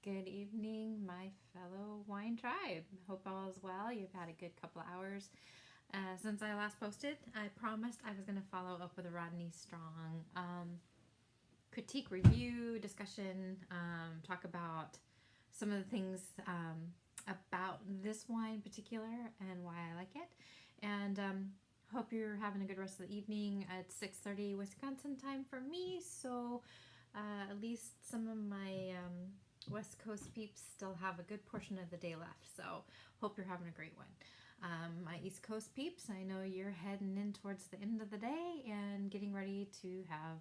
Good evening, my fellow wine tribe. Hope all is well. You've had a good couple of hours since I last posted. I promised I was going to follow up with a Rodney Strong critique, review, discussion, talk about some of the things about this wine in particular and why I like it. And hope you're having a good rest of the evening. It's 6:30 Wisconsin time for me, so at least some of my West Coast peeps still have a good portion of the day left. So hope you're having a great one. My East Coast peeps, I know you're heading in towards the end of the day and getting ready to have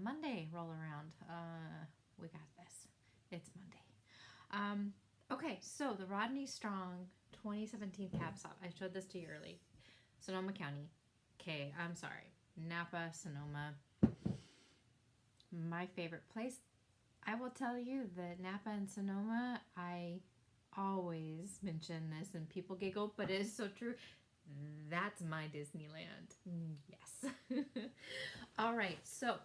Monday roll around. We got this. It's Monday. Okay, so the Rodney Strong 2017 Cab Sauv. I showed this to you early. Sonoma County. Okay, I'm sorry. Napa, Sonoma. My favorite place. I will tell you that Napa and Sonoma, I always mention this and people giggle, but it is so true. That's my Disneyland. Yes. All right, so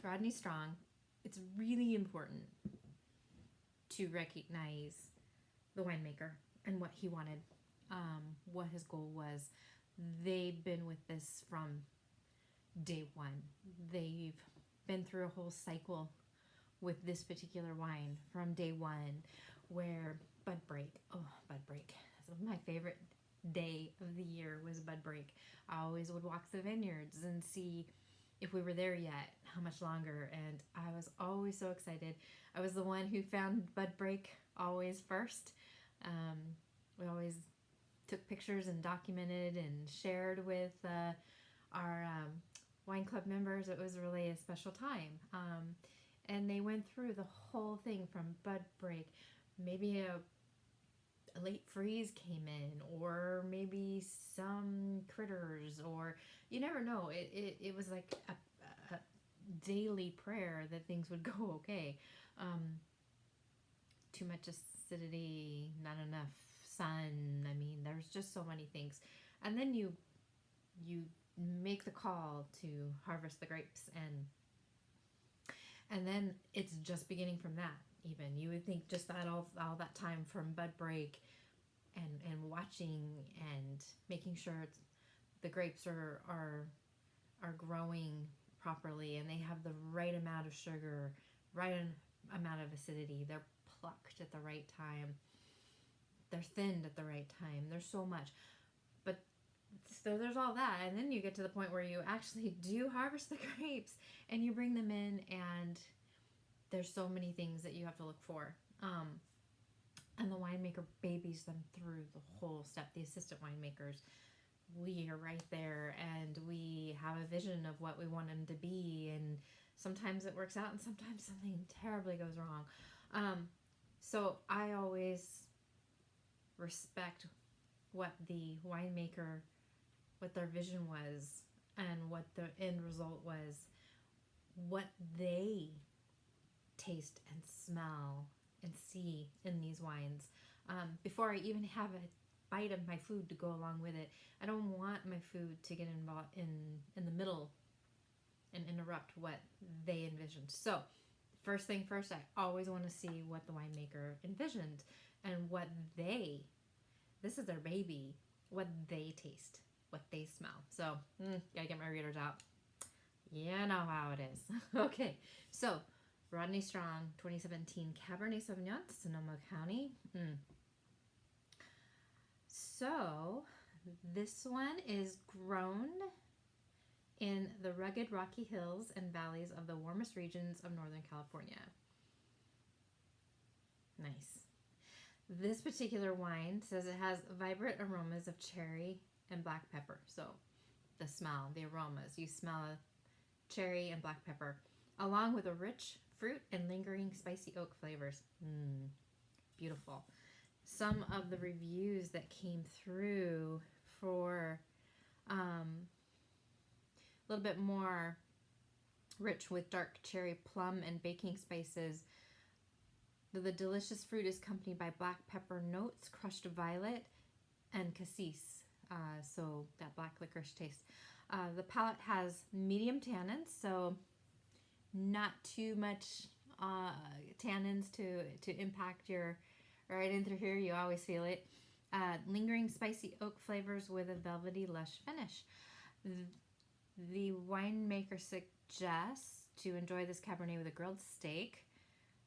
Rodney Strong, it's really important to recognize the winemaker and what he wanted, what his goal was. They've been with this from day one. They've been through a whole cycle with this particular wine from day one, where bud break. Oh, bud break. So my favorite day of the year was bud break. I always would walk the vineyards and see if we were there yet, how much longer, and I was always so excited. I was the one who found bud break always first. We always took pictures and documented and shared with our wine club members. It was really a special time. And they went through the whole thing from bud break. Maybe a late freeze came in, or maybe some critters, or you never know. It was like a daily prayer that things would go okay. Too much acidity, not enough sun. I mean, there's just so many things. And then you make the call to harvest the grapes, and then it's just beginning from that. Even you would think just that all that time from bud break and watching and making sure the grapes are growing properly and they have the right amount of sugar, right amount of acidity. They're plucked at the right time. They're thinned at the right time. There's so much. But so there's all that, and then you get to the point where you actually do harvest the grapes and you bring them in, and there's so many things that you have to look for. And the winemaker babies them through the whole step. The assistant winemakers, we are right there, and we have a vision of what we want them to be, and sometimes it works out and sometimes something terribly goes wrong. So I always respect what the winemaker, what their vision was, and what the end result was, what they taste and smell and see in these wines. Before I even have a bite of my food to go along with it, I don't want my food to get involved in the middle and interrupt what they envisioned. So first thing first, I always want to see what the winemaker envisioned and what this is their baby, what they taste, what they smell. So, gotta get my readers out. You know how it is. Okay, so Rodney Strong 2017 Cabernet Sauvignon, Sonoma County. So, this one is grown in the rugged rocky hills and valleys of the warmest regions of Northern California. Nice. This particular wine says it has vibrant aromas of cherry and black pepper. So the smell, the aromas, you smell cherry and black pepper, along with a rich fruit and lingering spicy oak flavors. Beautiful. Some of the reviews that came through for a little bit more rich with dark cherry, plum, and baking spices. The delicious fruit is accompanied by black pepper notes, crushed violet, and cassis. So that black licorice taste. The palate has medium tannins, so not too much tannins to impact your right in through here. You always feel it. Lingering spicy oak flavors with a velvety lush finish. The winemaker suggests to enjoy this Cabernet with a grilled steak,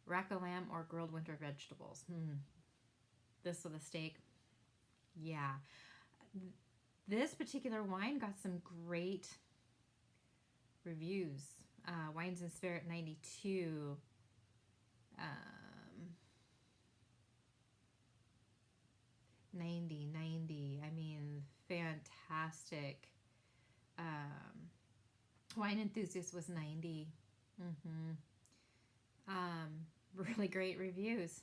rack of lamb, or grilled winter vegetables. This with a steak. Yeah. This particular wine got some great reviews. Wines and Spirit 92. 90. I mean, fantastic. Wine Enthusiast was 90. Really great reviews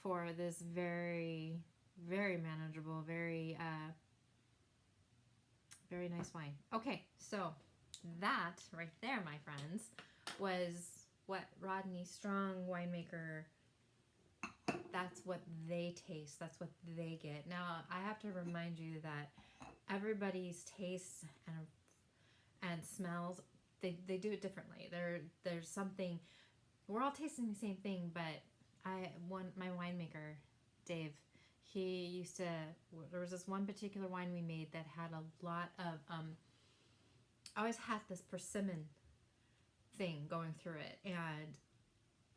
for this very, very manageable, very nice wine. Okay, so that right there, my friends, was what Rodney Strong winemaker, that's what they taste. That's what they get. Now, I have to remind you that everybody's tastes and smells, they do it differently. There's something, we're all tasting the same thing, but my winemaker, Dave, he used to, there was this one particular wine we made that had a lot of, I always had this persimmon thing going through it, and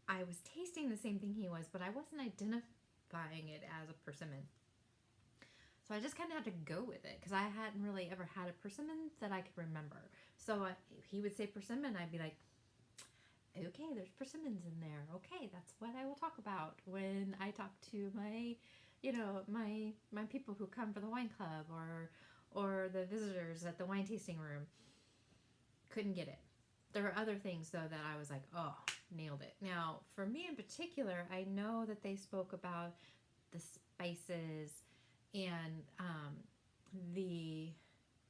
I was tasting the same thing he was, but I wasn't identifying it as a persimmon. So I just kind of had to go with it because I hadn't really ever had a persimmon that I could remember. So he would say persimmon, I'd be like, okay, there's persimmons in there. Okay, that's what I will talk about when I talk to my, my people who come for the wine club or the visitors at the wine tasting room. Couldn't get it. There were other things though that I was like, oh, nailed it. Now, for me in particular, I know that they spoke about the spices and the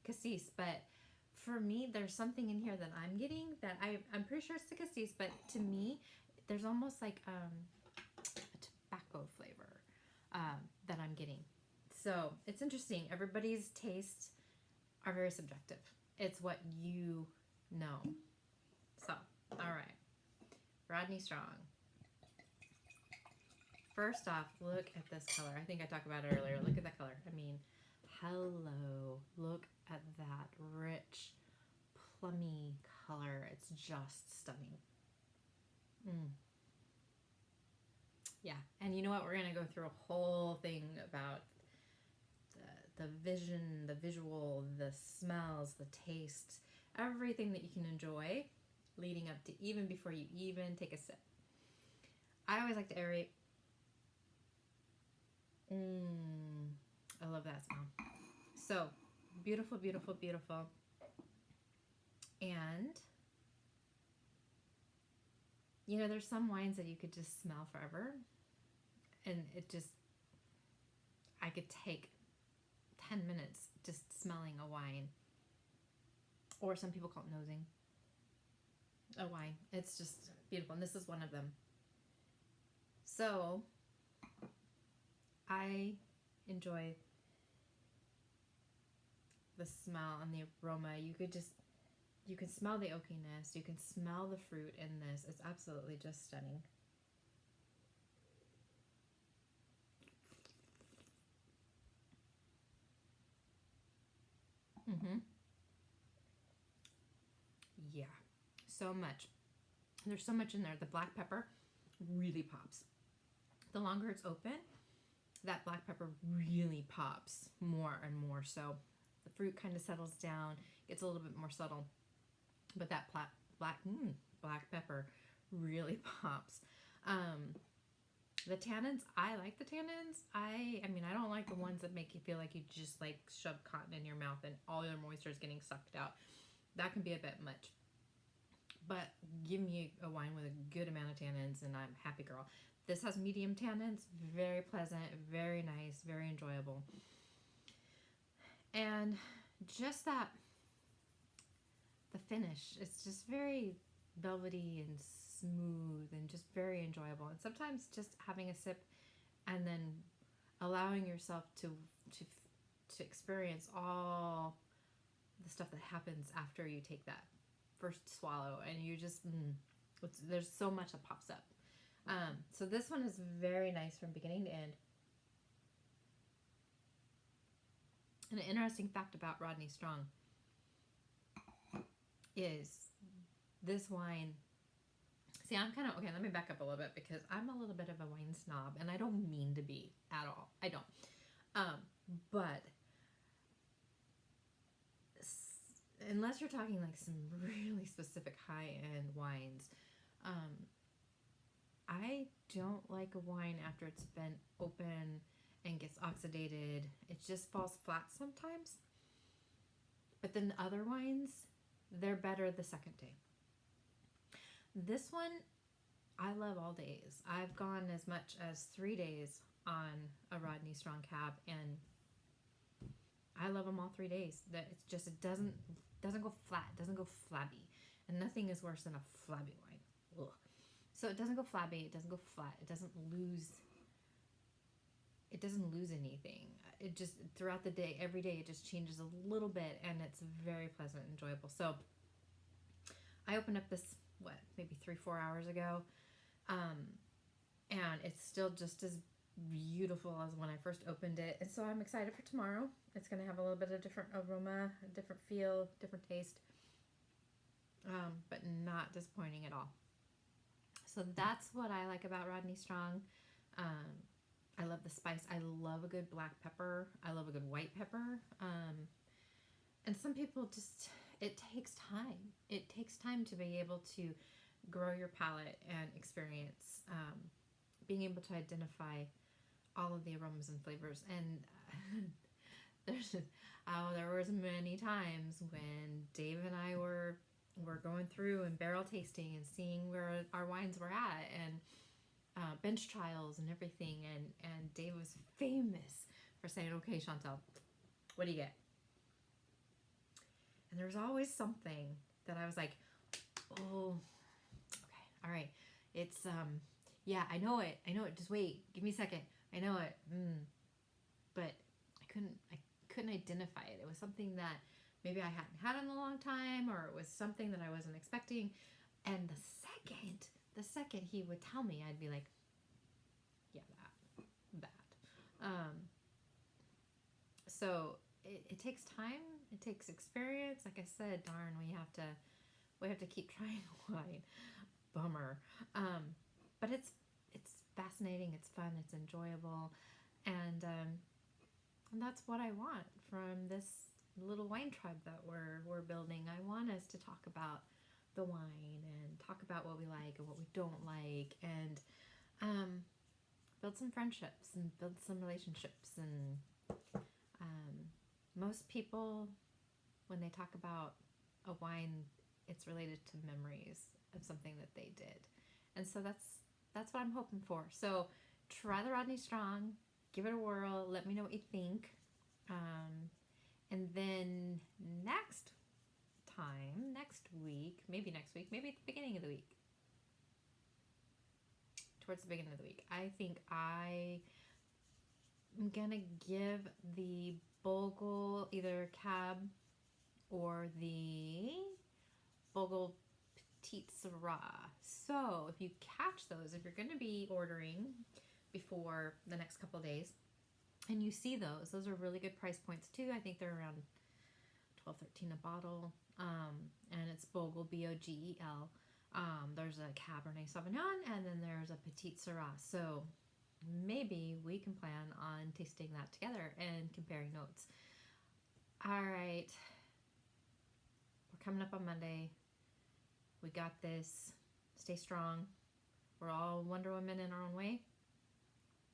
cassis, but for me, there's something in here that I'm getting that I'm pretty sure it's the cassis, but to me, there's almost like a tobacco flavor that I'm getting. So it's interesting. Everybody's tastes are very subjective. It's what you know. So, all right. Rodney Strong. First off, look at this color. I think I talked about it earlier. Look at that color. I mean, hello. Look at that rich, plummy color. It's just stunning. Yeah, and you know what? We're going to go through a whole thing about the vision, the visual, the smells, the tastes, everything that you can enjoy leading up to even before you even take a sip. I always like to aerate. I love that smell. So, beautiful, beautiful, beautiful. And, there's some wines that you could just smell forever. And I could take 10 minutes just smelling a wine. Or some people call it nosing a wine. It's just beautiful. And this is one of them. So, I enjoy the smell and the aroma. You can smell the oakiness. You can smell the fruit in this. It's absolutely just stunning. Yeah, so much. There's so much in there. The black pepper really pops. The longer it's open, that black pepper really pops more and more. So the fruit kind of settles down, gets a little bit more subtle. But that black pepper really pops. The tannins, I like the tannins. I don't like the ones that make you feel like you just like shove cotton in your mouth and all your moisture is getting sucked out. That can be a bit much. But give me a wine with a good amount of tannins and I'm happy girl. This has medium tannins, very pleasant, very nice, very enjoyable. And just that, the finish, it's just very velvety and smooth and just very enjoyable. And sometimes just having a sip and then allowing yourself to experience all the stuff that happens after you take that first swallow and you just There's so much that pops up. So this one is very nice from beginning to end. And an interesting fact about Rodney Strong is this wine. See, I'm kind of, okay, let me back up a little bit because I'm a little bit of a wine snob and I don't mean to be at all. I don't. But unless you're talking like some really specific high-end wines, I don't like a wine after it's been open and gets oxidated. It just falls flat sometimes. But then other wines, they're better the second day. This one, I love all days. I've gone as much as 3 days on a Rodney Strong Cab, and I love them all 3 days. That it's just, it doesn't go flat, it doesn't go flabby, and nothing is worse than a flabby wine. Ugh. So it doesn't go flabby, it doesn't go flat, it doesn't lose anything. It just, throughout the day, every day, it just changes a little bit, and it's very pleasant and enjoyable. So I opened up this, maybe 3-4 hours ago, and it's still just as beautiful as when I first opened it. And so I'm excited for tomorrow. It's going to have a little bit of different aroma, a different feel, different taste, but not disappointing at all. So that's what I like about Rodney Strong. I love the spice. I love a good black pepper. I love a good white pepper. And some people just, it takes time. It takes time to be able to grow your palate and experience being able to identify all of the aromas and flavors. And there was many times when Dave and I were going through and barrel tasting and seeing where our wines were at, and bench trials and everything, and Dave was famous for saying, okay, Chantel, what do you get? And there was always something that I was like, oh, okay, all right, it's yeah, I know it, just wait, give me a second, I know it, but I couldn't identify it. It was something that maybe I hadn't had in a long time, or it was something that I wasn't expecting. And the second he would tell me, I'd be like, yeah, that. So it takes time, it takes experience. Like I said, darn, we have to keep trying wine. Bummer. But it's fascinating, it's fun, it's enjoyable, and that's what I want from this little wine tribe that we're building. I want us to talk about the wine and talk about what we like and what we don't like, and build some friendships and build some relationships. And most people, when they talk about a wine, it's related to memories of something that they did. And so that's what I'm hoping for. So try the Rodney Strong, give it a whirl, let me know what you think. And then next week, maybe at the beginning of the week, towards the beginning of the week, I think I'm gonna give the Bogle either Cab or the Bogle Petite Syrah. So if you catch those, if you're gonna be ordering before the next couple of days, and you see those are really good price points too. I think they're around $12-13 a bottle. And it's Bogle, Bogel. There's a Cabernet Sauvignon, and then there's a Petite Syrah. So maybe we can plan on tasting that together and comparing notes. All right. We're coming up on Monday. We got this. Stay strong. We're all Wonder Women in our own way.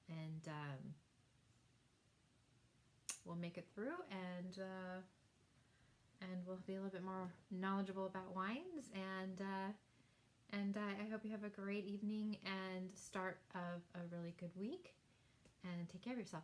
And we'll make it through, and we'll be a little bit more knowledgeable about wines. And I hope you have a great evening and start of a really good week. And take care of yourself.